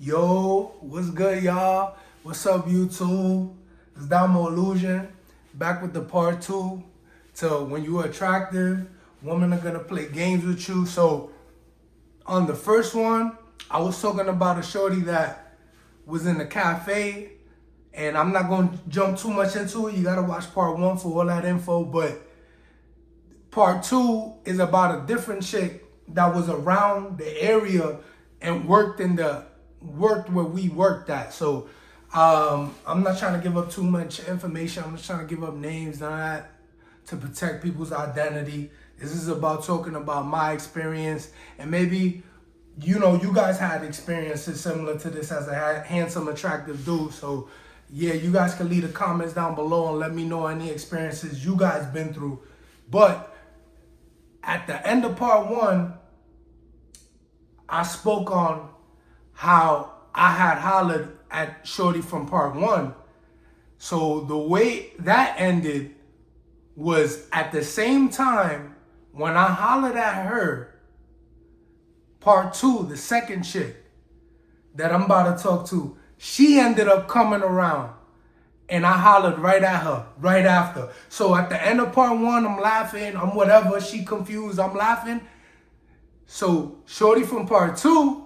Yo, what's good, y'all? What's up, YouTube? It's Damo Illusion, back with the part 2 to when you're attractive, women are gonna play games with you. So, on the first one, I was talking about a shorty that was in the cafe, and I'm not gonna jump too much into it. You gotta watch part 1 for all that info, but part 2 is about a different chick that was around the area and worked where we worked at. So I'm not trying to give up too much information. I'm just trying to give up names, none of that, to protect people's identity. This is about talking about my experience, and maybe you guys had experiences similar to this as a handsome, attractive dude. So yeah, you guys can leave the comments down below and let me know any experiences you guys been through. But at the end of part 1, I spoke on how I had hollered at shorty from part 1. So the way that ended was at the same time when I hollered at her, part 2, the second chick that I'm about to talk to, she ended up coming around and I hollered right at her, right after. So at the end of part 1, I'm laughing, I'm whatever, she confused, I'm laughing. So shorty from part 2,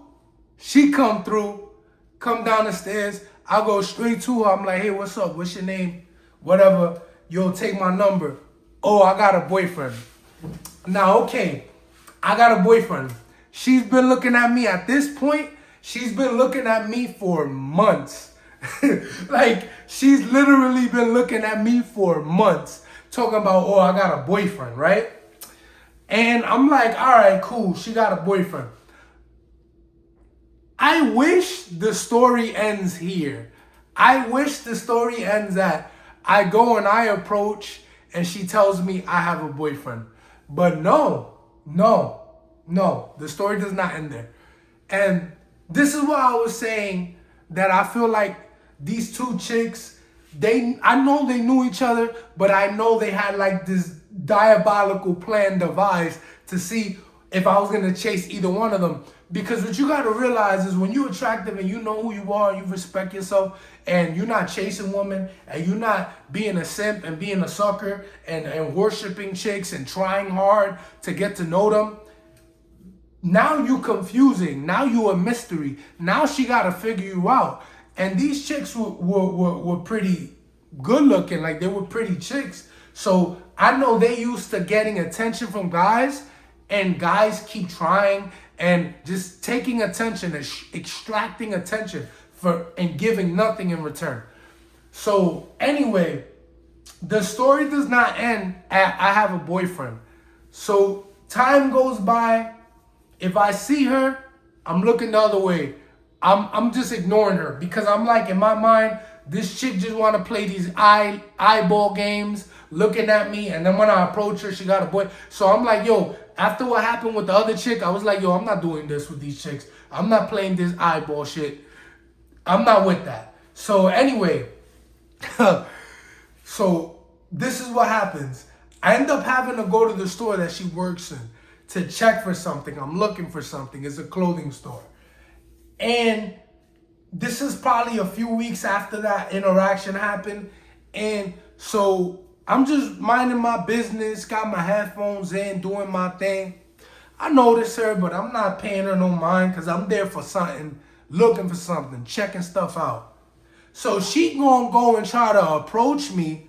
she come down the stairs. I go straight to her. I'm like, hey, what's up? What's your name? Whatever. Yo, take my number. Oh, I got a boyfriend. Now, okay, I got a boyfriend. She's been looking at me at this point. She's been looking at me for months. Like, she's literally been looking at me for months, talking about, oh, I got a boyfriend, right? And I'm like, all right, cool. She got a boyfriend. I wish the story ends here. I wish the story ends at I go and I approach and she tells me I have a boyfriend. But no. The story does not end there. And this is what I was saying, that I feel like these two chicks, I know they knew each other, but I know they had like this diabolical plan devised to see if I was going to chase either one of them. Because what you got to realize is when you're attractive and you know who you are, and you respect yourself, and you're not chasing women, and you're not being a simp and being a sucker and worshiping chicks and trying hard to get to know them, now you confusing. Now you a mystery. Now she got to figure you out. And these chicks were pretty good looking. Like, they were pretty chicks. So I know they used to getting attention from guys, and guys keep trying and just taking attention and extracting attention and giving nothing in return. So anyway, the story does not end at I have a boyfriend. So time goes by. If I see her, I'm looking the other way. I'm just ignoring her, because I'm like, in my mind, this chick just want to play these eyeball games, looking at me, and then when I approach her, she got a boy. So I'm like, yo, after what happened with the other chick, I was like, yo, I'm not doing this with these chicks. I'm not playing this eyeball shit. I'm not with that. So anyway, so this is what happens. I end up having to go to the store that she works in to check for something. I'm looking for something. It's a clothing store. And this is probably a few weeks after that interaction happened. And so I'm just minding my business, got my headphones in, doing my thing. I notice her, but I'm not paying her no mind, because I'm there for something, looking for something, checking stuff out. So she gonna go and try to approach me,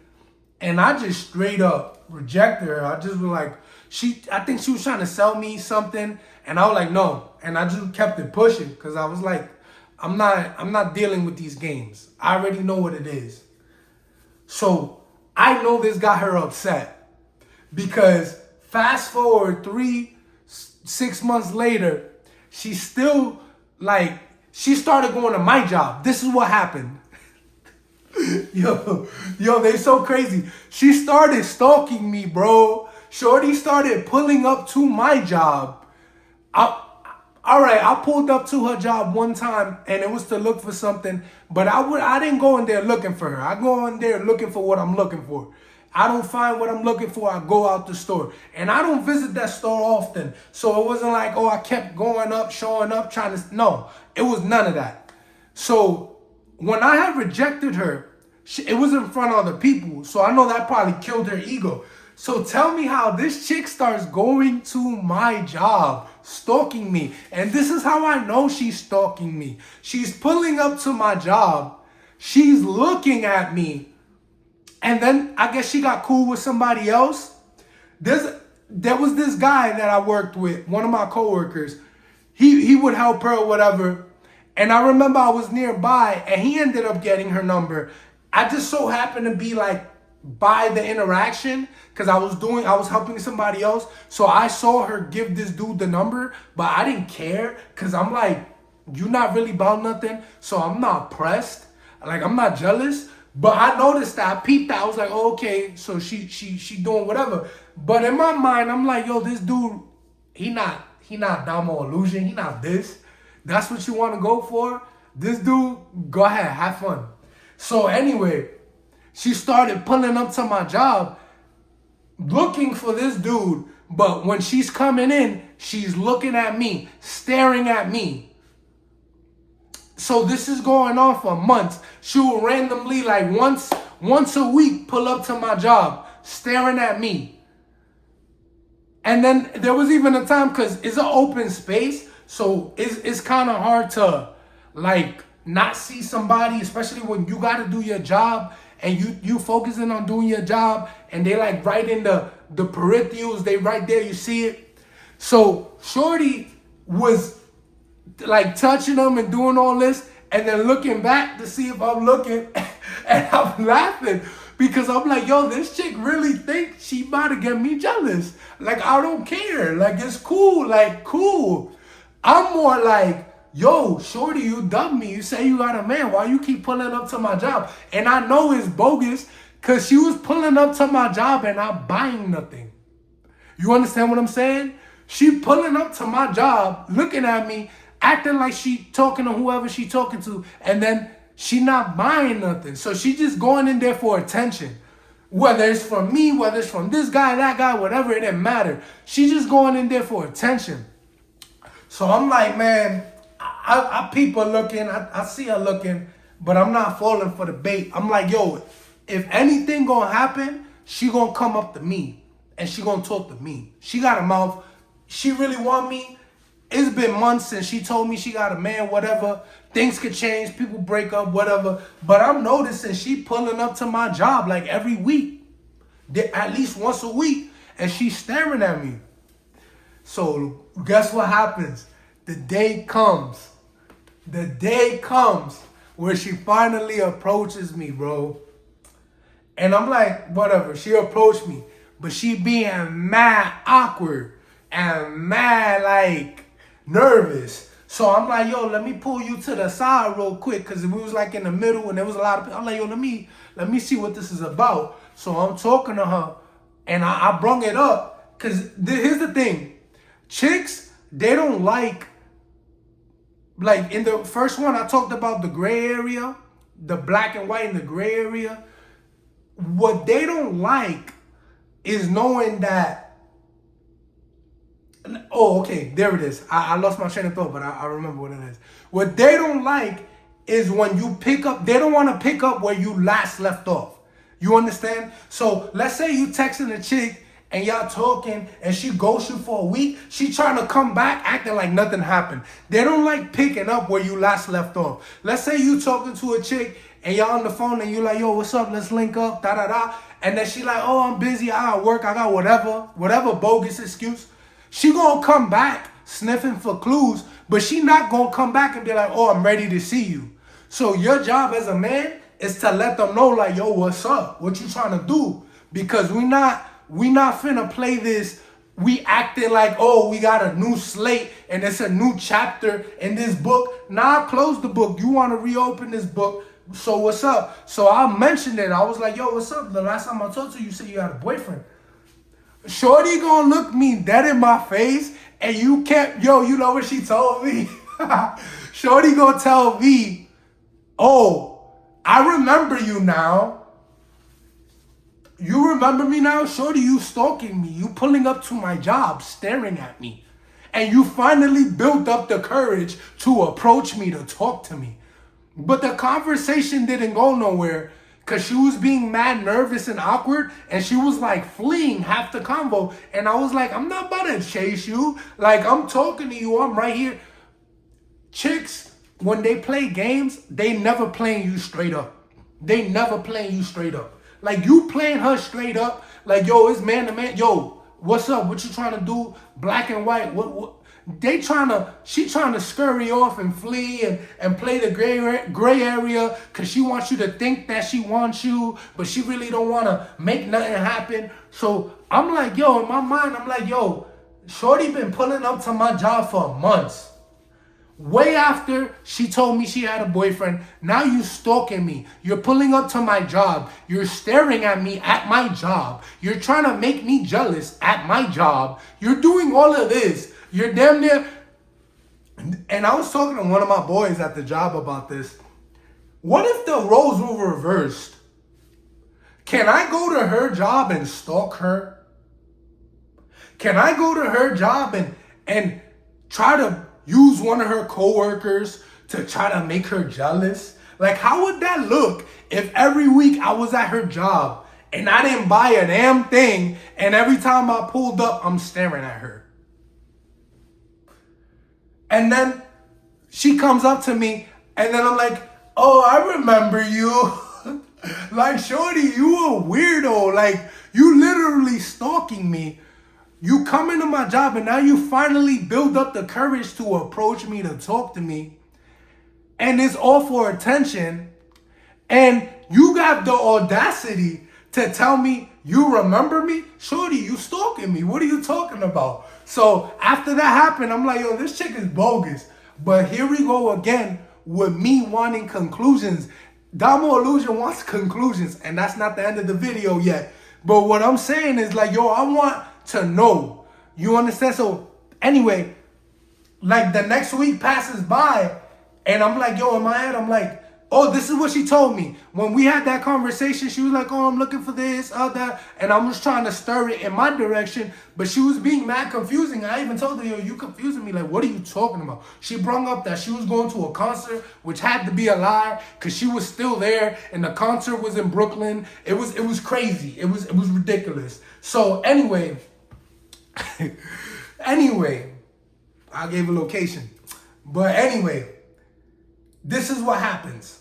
and I just straight up rejected her. I just was like, I think she was trying to sell me something, and I was like, no. And I just kept it pushing, because I was like, I'm not dealing with these games. I already know what it is. So I know this got her upset, because fast forward 6 months later, she still, like, she started going to my job. This is what happened. Yo, they so crazy. She started stalking me, bro. Shorty started pulling up to my job. I pulled up to her job one time, and it was to look for something, but I didn't go in there looking for her. I go in there looking for what I'm looking for. I don't find what I'm looking for, I go out the store. And I don't visit that store often. So it wasn't like, oh, I kept going up, showing up, no. It was none of that. So when I had rejected her, it was in front of other people. So I know that probably killed her ego. So tell me how this chick starts going to my job, stalking me. And this is how I know she's stalking me. She's pulling up to my job. She's looking at me. And then I guess she got cool with somebody else. There was this guy that I worked with, one of my coworkers. He would help her or whatever. And I remember I was nearby and he ended up getting her number. I just so happened to be like by the interaction because I was helping somebody else. So I saw her give this dude the number, but I didn't care because I'm like, you not really about nothing. So I'm not pressed. Like, I'm not jealous. But I noticed that, I peeped that. I was like, oh, okay, so she doing whatever. But in my mind, I'm like, yo, this dude, he not Damo Illusion. He not this. That's what you want to go for? This dude, go ahead, have fun. So anyway, she started pulling up to my job looking for this dude. But when she's coming in, she's looking at me, staring at me. So this is going on for months. She will randomly, like once a week, pull up to my job, staring at me. And then there was even a time, because it's an open space, so it's kind of hard to, like, not see somebody, especially when you got to do your job and you focusing on doing your job, and they like right in the peripherals, they right there, you see it. So shorty was like touching them and doing all this, and then looking back to see if I'm looking, and I'm laughing because I'm like, yo, this chick really thinks she about to get me jealous. Like, I don't care. Like, it's cool. Like, cool. I'm more like, yo, shorty, you dubbed me. You say you got a man. Why you keep pulling up to my job? And I know it's bogus because she was pulling up to my job and not buying nothing. You understand what I'm saying? She pulling up to my job, looking at me, acting like she talking to whoever she talking to, and then she not buying nothing. So she just going in there for attention. Whether it's from me, whether it's from this guy, that guy, whatever, it didn't matter. She just going in there for attention. So I'm like, man, I peep her looking, I see her looking, but I'm not falling for the bait. I'm like, yo, if anything gonna happen, she gonna come up to me and she gonna talk to me. She got a mouth. She really want me. It's been months since she told me she got a man, whatever. Things could change, people break up, whatever. But I'm noticing she pulling up to my job like every week, at least once a week, and she's staring at me. So guess what happens? The day comes where she finally approaches me, bro. And I'm like, whatever, she approached me, but she being mad awkward and mad like nervous. So I'm like, yo, let me pull you to the side real quick, because we was like in the middle and there was a lot of people. I'm like, yo, let me see what this is about. So I'm talking to her and I brung it up because here's the thing. Chicks, they don't like in the first one I talked about the gray area, the black and white and the gray area. What they don't like is knowing that, oh, okay, there it is. I lost my train of thought, but I remember what it is. What they don't like is when you pick up, they don't want to pick up where you last left off. You understand? So let's say you texting a chick and y'all talking and she ghosts you for a week. She trying to come back acting like nothing happened. They don't like picking up where you last left off. Let's say you talking to a chick and y'all on the phone and you like, yo, what's up? Let's link up, da-da-da. And then she like, oh, I'm busy. I got work. I got whatever bogus excuse. She gonna come back sniffing for clues, but she not gonna come back and be like, oh, I'm ready to see you. So your job as a man is to let them know, like, yo, what's up? What you trying to do? Because we not finna play this. We acting like, oh, we got a new slate and it's a new chapter in this book. Nah, close the book. You want to reopen this book. So what's up? So I mentioned it. I was like, yo, what's up? The last time I talked to you, you said you had a boyfriend. Shorty gonna look me dead in my face and you can't, yo, you know what she told me? Shorty gonna tell me, oh, I remember you now. You remember me now? Shorty, you stalking me. You pulling up to my job, staring at me. And you finally built up the courage to approach me, to talk to me. But the conversation didn't go nowhere because she was being mad nervous and awkward, and she was like fleeing half the convo. And I was like, I'm not about to chase you. Like, I'm talking to you. I'm right here. Chicks, when they play games, they never playing you straight up. They never playing you straight up. Like, you playing her straight up. Like, yo, it's man to man. Yo, what's up? What you trying to do? Black and white. What? She trying to scurry off and flee and play the gray area because she wants you to think that she wants you, but she really don't want to make nothing happen. So I'm like, yo, in my mind, I'm like, yo, shorty been pulling up to my job for months. Way after she told me she had a boyfriend, now you stalking me. You're pulling up to my job. You're staring at me at my job. You're trying to make me jealous at my job. You're doing all of this. You're damn near. And I was talking to one of my boys at the job about this. What if the roles were reversed? Can I go to her job and stalk her? Can I go to her job and try to use one of her coworkers to try to make her jealous? Like, how would that look if every week I was at her job and I didn't buy a damn thing, and every time I pulled up, I'm staring at her? And then she comes up to me, and then I'm like, oh, I remember you. Like, shorty, you a weirdo. Like, you literally stalking me. You come into my job, and now you finally build up the courage to approach me, to talk to me. And it's all for attention. And you got the audacity to tell me you remember me? Shorty, you stalking me. What are you talking about? So after that happened, I'm like, yo, this chick is bogus. But here we go again with me wanting conclusions. Damo Illusion wants conclusions, and that's not the end of the video yet. But what I'm saying is like, yo, I want to know. You understand? So anyway, like the next week passes by, and I'm like, yo, in my head, I'm like, oh, this is what she told me. When we had that conversation, she was like, oh, I'm looking for this, that. And I was trying to stir it in my direction, but she was being mad confusing. I even told her, yo, you confusing me. Like, what are you talking about? She brought up that she was going to a concert, which had to be a lie, because she was still there, and the concert was in Brooklyn. It was crazy. It was ridiculous. So anyway, I gave a location. But anyway, this is what happens.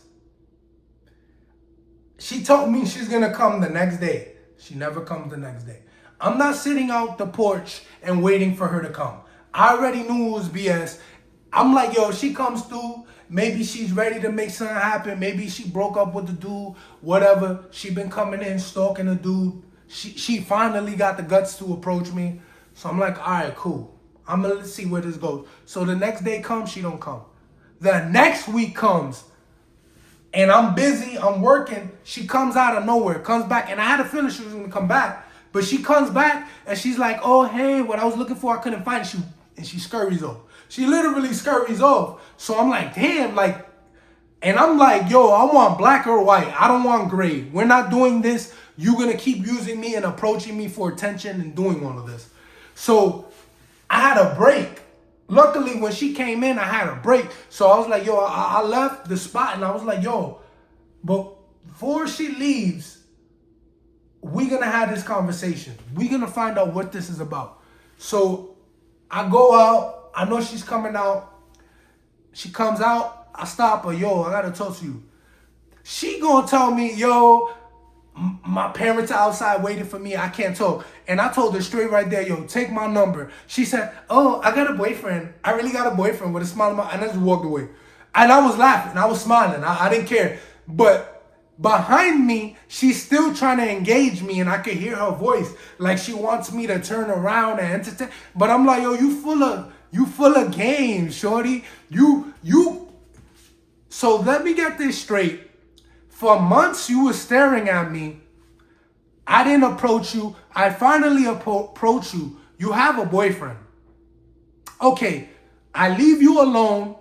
She told me she's going to come the next day. She never comes the next day. I'm not sitting out the porch and waiting for her to come. I already knew it was BS. I'm like, yo, she comes through. Maybe she's ready to make something happen. Maybe she broke up with the dude, whatever. She been coming in, stalking the dude. She finally got the guts to approach me. So I'm like, all right, cool. I'm going to see where this goes. So the next day comes, she don't come. The next week comes, and I'm busy, I'm working. She comes out of nowhere, comes back, and I had a feeling she was going to come back. But she comes back, and she's like, oh, hey, what I was looking for, I couldn't find it. And she scurries off. She literally scurries off. So I'm like, damn, like, and I'm like, yo, I want black or white. I don't want gray. We're not doing this. You're going to keep using me and approaching me for attention and doing all of this. So I had a break. Luckily, when she came in, I had a break. So I was like, yo, I left the spot, and I was like, yo, but before she leaves, we're going to have this conversation. We're going to find out what this is about. So I go out. I know she's coming out. She comes out. I stop her. Yo, I got to talk to you. She going to tell me, yo, my parents are outside waiting for me. I can't talk. And I told her straight right there, yo, take my number. She said, oh, I got a boyfriend. I really got a boyfriend with a smile on my... And I just walked away. And I was laughing. I was smiling. I didn't care. But behind me, she's still trying to engage me, and I could hear her voice. Like she wants me to turn around and entertain. But I'm like, yo, you full of games, shorty. So let me get this straight. For months, you were staring at me. I didn't approach you. I finally approach you. You have a boyfriend. Okay, I leave you alone.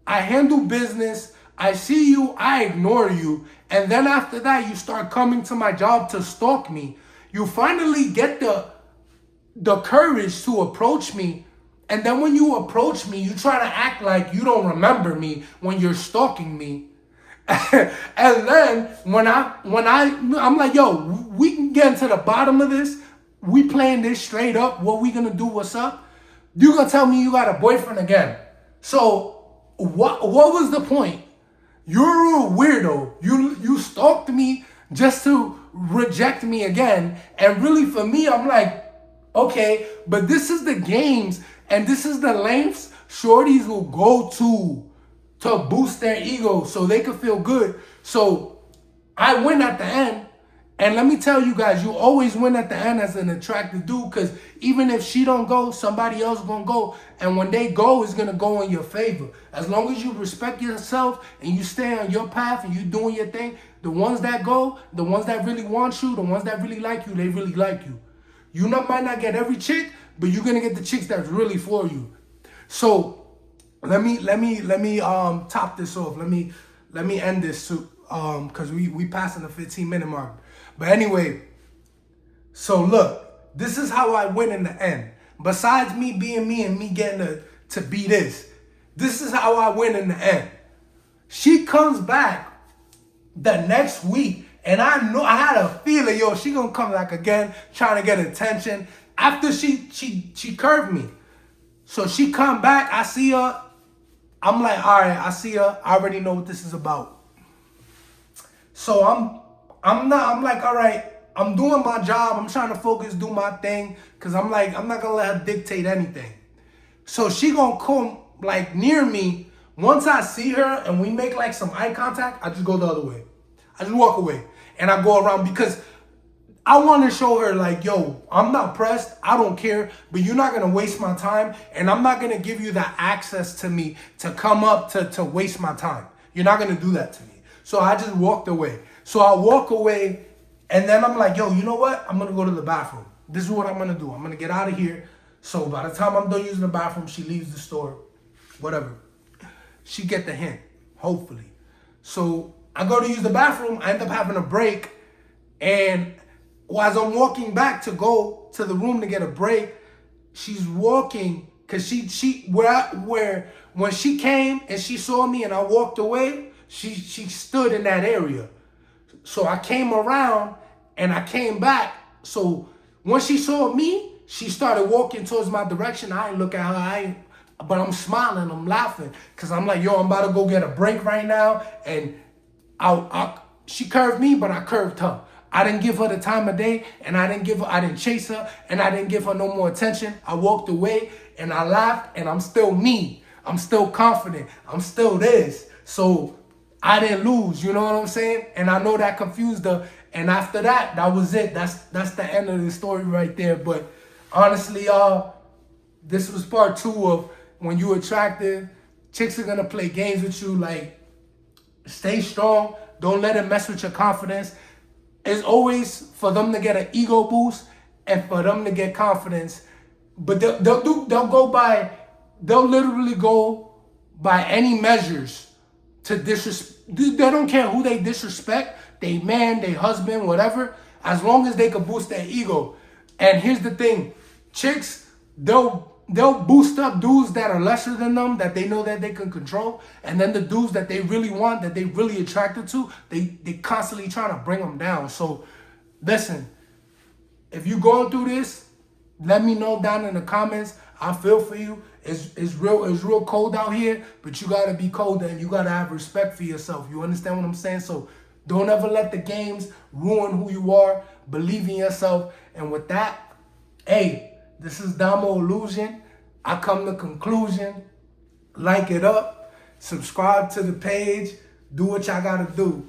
I handle business. I see you. I ignore you. And then after that, you start coming to my job to stalk me. You finally get the courage to approach me. And then when you approach me, you try to act like you don't remember me when you're stalking me. And then I'm like, yo, we can get into the bottom of this. We playing this straight up. What we gonna do? What's up? You gonna tell me you got a boyfriend again? So what was the point? You're a weirdo. You stalked me just to reject me again. And really for me, I'm like, okay, but this is the games and this is the lengths shorties will go to boost their ego so they can feel good. So I win at the end. And let me tell you guys, you always win at the end as an attractive dude, because even if she don't go, somebody else gonna go. And when they go, it's gonna go in your favor. As long as you respect yourself and you stay on your path and you doing your thing, the ones that go, the ones that really want you, the ones that really like you, they really like you. You might not get every chick, but you're gonna get the chicks that's really for you. So let me top this off. Let me end this too, because we passing the 15-minute mark. But anyway, so look, this is how I win in the end. Besides me being me and me getting to be this is how I win in the end. She comes back the next week, and I had a feeling, yo, she gonna come back again, trying to get attention. After she curved me. So she come back, I see her, I'm like, all right, I see her, I already know what this is about. So I'm like, all right, I'm doing my job. I'm trying to focus, do my thing. Because I'm like, I'm not going to let her dictate anything. So she going to come like near me. Once I see her and we make like some eye contact, I just go the other way. I just walk away. And I go around because I want to show her like, yo, I'm not pressed. I don't care. But you're not going to waste my time. And I'm not going to give you that access to me to come up to waste my time. You're not going to do that to me. So I just walked away. So I walk away, and then I'm like, yo, you know what? I'm going to go to the bathroom. This is what I'm going to do. I'm going to get out of here. So by the time I'm done using the bathroom, she leaves the store, whatever. She get the hint, hopefully. So I go to use the bathroom. I end up having a break. And as I'm walking back to go to the room to get a break, she's walking, because where when she came and she saw me and I walked away, she stood in that area. So I came around and I came back. So when she saw me, she started walking towards my direction. I ain't look at her. But I'm smiling. I'm laughing. Because I'm like, yo, I'm about to go get a break right now. And she curved me, but I curved her. I didn't give her the time of day. And I didn't chase her. And I didn't give her no more attention. I walked away and I laughed. And I'm still me. I'm still confident. I'm still this. So I didn't lose, you know what I'm saying? And I know that confused her. And after that, that was it. That's the end of the story right there. But honestly, y'all, this was part 2 of when you attractive. Chicks are going to play games with you. Like, stay strong. Don't let it mess with your confidence. It's always for them to get an ego boost and for them to get confidence. But they'll literally go by any measures to disrespect. They don't care who they disrespect, they man, they husband, whatever, as long as they can boost their ego. And here's the thing, chicks, they'll boost up dudes that are lesser than them, that they know that they can control, and then the dudes that they really want, that they really attracted to, they constantly trying to bring them down. So listen, if you're going through this, let me know down in the comments. I feel for you. It's real cold out here, but you gotta be cold and you gotta have respect for yourself. You understand what I'm saying? So don't ever let the games ruin who you are. Believe in yourself. And with that, hey, this is Damo Illusion. I come to conclusion. Like it up. Subscribe to the page. Do what y'all gotta do.